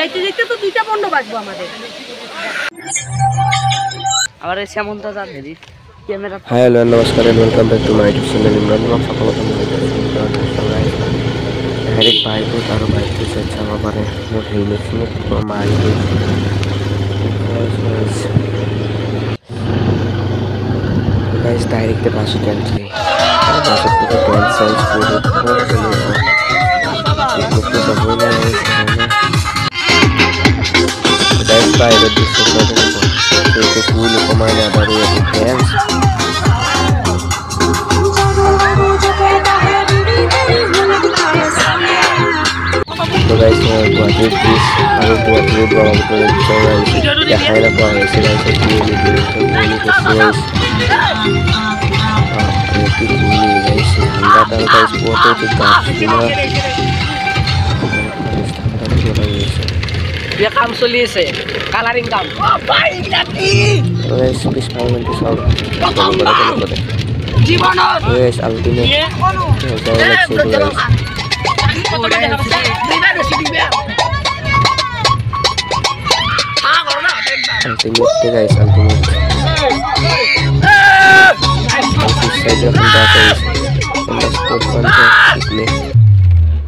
যাইতে যাইতে তো 2টা 15 বাজবো আমাদের। আবার শ্যামন্ত দাদি camera. Hello, namaskar and welcome back to my YouTube channel. Imran Vlog সকলকে ডাইরেক্ট বাইক তার বাইক से अच्छा हमारे मोट हेलमेट में mic guys direct bus stand से बस पूरा कैंसल पूरे गाइस बाइक दिस तो फुल कमाने आ रही है कैंस तो गाइस गुवाहाटी ब्रिज और गुवाहाटी रोड ब्रह्मपुत्र देखाई नापा হৈছে गाइस কাম চলি আছে কালারিং কাম জীবনত ultimate guys ultimate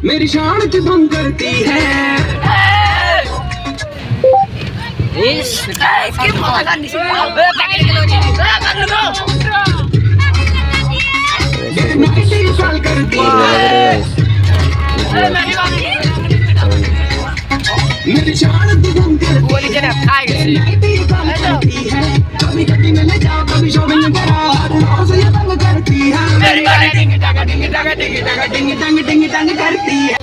मेरी शान की भंग करती है इसके पता नहीं करती है मेरी शान की भंग करती है कभी कभी मिले जाओ कभी शॉपिंग करा रोज ये तंग करती है टिंग टंग करती है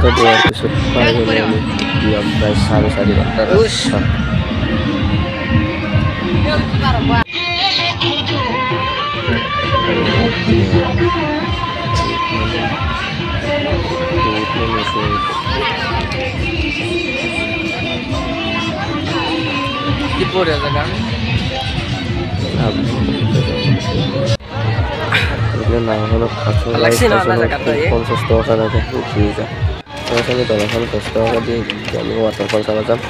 Kedua episode paling ini dia guys harus ada terus. Tipo dia kan? Ini nama kasus lain 50 টাকা ada ঠিক আছে আমি দোকান কষ্ট টাকা দিয়ে আমি ওয়াটারফল চালা যাম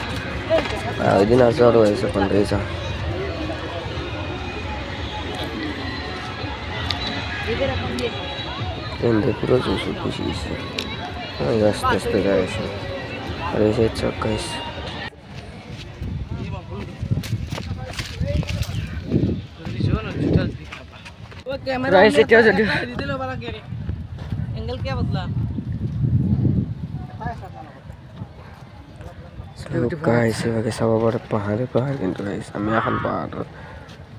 ওই দিন আছে আর হয়েছে ফান্ডাইজা পুরো জুস খুশি হয়েছে আস্তে আস্তে যাইছে আর এসে চক্কাইস राइस से क्या जल्दी दिलो वाला के एंगल क्या बदला गाइस এবারে সবার পাহাড়ে পাহাড় কিন্তু গাইস আমি এখন পাহাড়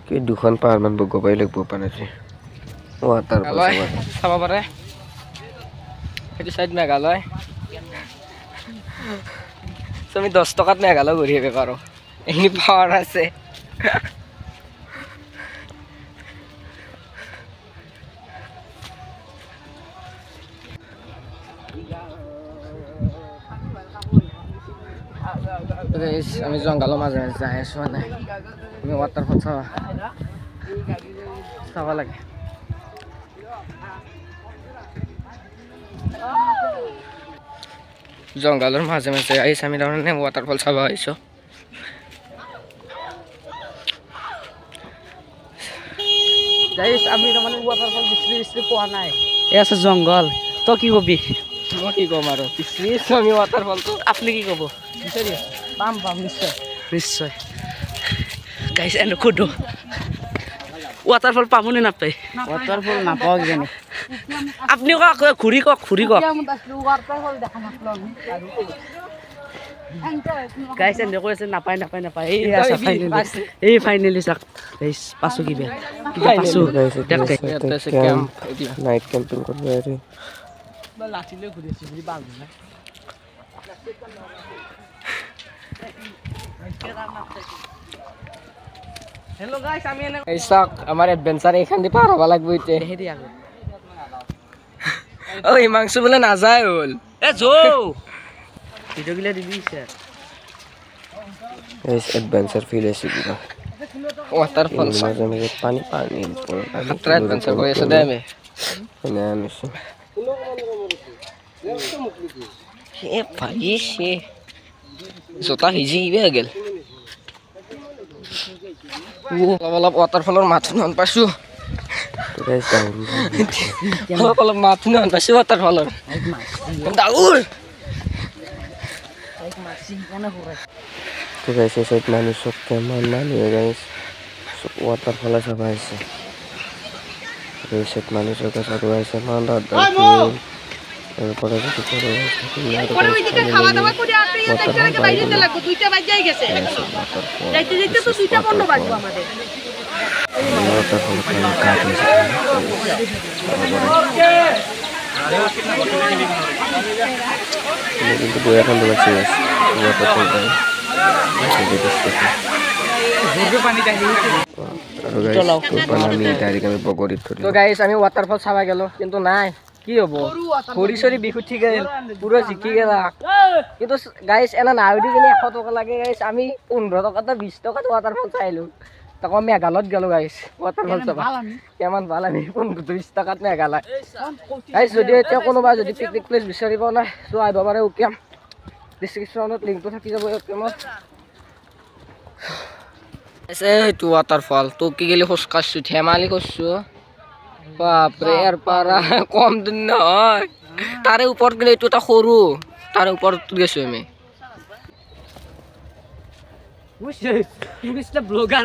কি দুখন পাহাড় মান বগবাই লাগব পানাছি ওয়াটার চাব পাৰে সেইটো সাইড মেঘালয় তুমি 10 টাকাত মেঘালয় ঘুৰি আহিব পাৰো এই পাহাড় আছে আমি জংঘলৰ মাজে মাজে যাই আছোঁ মানে আমি ৱাটাৰফল চাব লাগে জংঘলৰ মাজে মাজে আহিছোঁ আমি তাৰমানে ৱাটাৰফল চাব আহিছোঁ আমি তাৰমানে ৱাটাৰফল বিচাৰি পোৱা নাই এই আছে জংঘল তই কি কবি মই কি ক'ম আৰু বিচাৰিছোঁ আমি ৱাটাৰফলটো আপুনি কি ক'ব বিচাৰি পাম নিশ্চয় নিশ্চয় গাইছ এনে সোধো ৱাটাৰফল পাবনে নাপায় ৱাটাৰফল নাপাওঁ কিজানি আপুনি কওক ঘূৰি কওক গাইছ এনে কৈ আছে নাপায় এই ফাইনেলি চাওক গাইছ পাছোঁ কিবা পাছোঁ নাইট কেম্পিং কৰিব আহি লাঠি লৈ ঘূৰি আছোঁ বুলি বাল হেল্ল' গাইছ আমি এনে চাওক আমাৰ এডভেঞ্চাৰ এইখান দি পাৰ হ'ব লাগিব এতিয়া হেৰি আকৌ ঐ মাংস বোলে নাযায় হ'ল এ ভিডিঅ' গিলা দিবি এডভেঞ্চাৰ ফিল আছে কিবা ৱাটাৰফল পানী এডভেঞ্চাৰ কৰি আছোঁ দে আমি আনিছোঁ জোতা ভিজি কিবা গেল অলপ ৱাটাৰফলৰ মাথো নন পাইছোঁ অলপ মাথো নন পাইছোঁ ৱাটাৰফলৰ ডাঙৰ তো গাইছে সব মানুষ সব কেমন মানুষ গাইস সব ওয়াটারফল সব আছে সব মানুষের কাছে রয়েছে মান্দার এরপরে যদি পরে ওইদিকে খাওয়া দাওয়া করে আপনি দেখতে লাগে বাইরে লাগবে 2টা বাজে গেছে যাইতে যাইতে তো 2টা 15 বাজবে আমাদের ওয়াটারফল কাট হয়েছে কিন্তু দুই এখন দোকান ছিল ওয়াটারফল আমি ৱাটাৰফল চাব গেলো কিন্তু নাই কি হ'ব খৰি চৰি বিহু ঠিক গেল পুরো জিকি গেলা কিন্তু গাইছ এনে নাও দি কিনে 100 টকা লাগে গাইছ আমি 15 টকা 20 টকা ৱাটাৰফল চাইলো তাকো মেঘালয়ত গেলো গাইছ ৱাটাৰফল চাব কেমন ভাল আমি 15-20 টকাত মেঘালয় গাইছ যদি এতিয়া কোনোবা যদি পিকনিক প্লেচ বিচাৰিব না তো আহিব পাৰে ওকেম ডিসক্ৰিপশনত লিংকটো থাকি যাব ওকেমত এইটো ৱাটাৰফল তো কি গেলি খোজ কাঢ়ছো ধেমালি কৰছো বাপৰে ইয়াৰ পৰা কম দিন নহয় তাৰে ওপৰত গেলে এইটো এটা সৰু তাৰে ওপৰত গৈছো আমি ব্লগাৰ